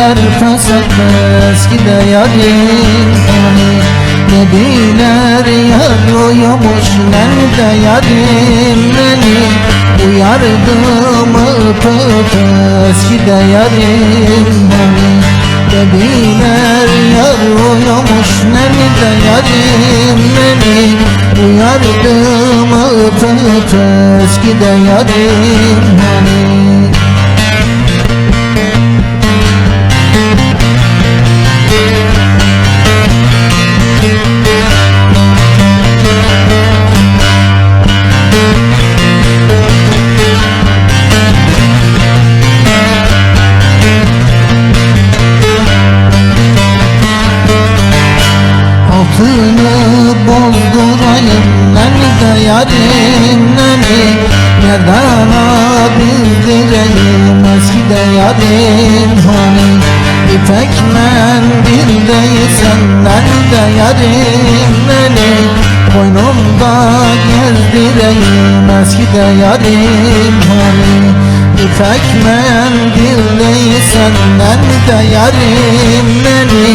dediler fesat eskide yarim hani. Dediler yar uyumuş nerede yarim beni. Uyardım öpüp eskide yarim hani. Dediler yar uyumuş nerede yarim beni. Uyardım öpüp eskide yarim hani. Altını bozdurayım nerede yarim neni. Yerdana bildireyim eskide yarim hani. İpek mendildeysen nerede yarim neni. Boynumda gezdireyim eskide yarim hani. İpek mendildeysen nerede yarim neni.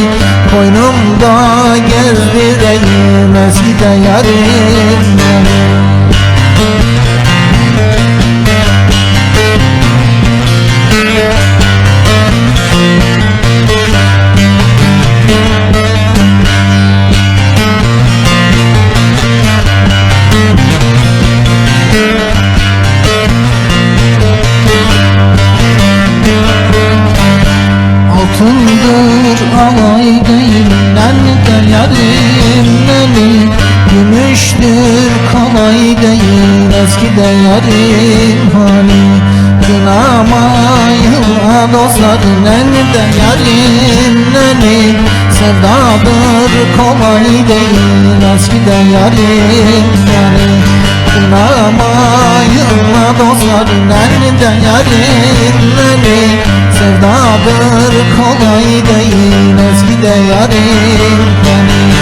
Boynumda gezdireyim eskide yarim beni. Altındır alay değil nerede yarim beni. Gümüştür kalay değil eskide yarim hani. Kınamayın dostlar nerede yarim beni. Sevdadır kolay değil eskide yarim hani. Kınamayın dostlar nerede yarim beni. Sevdadır kolay değil eskide yarim beni.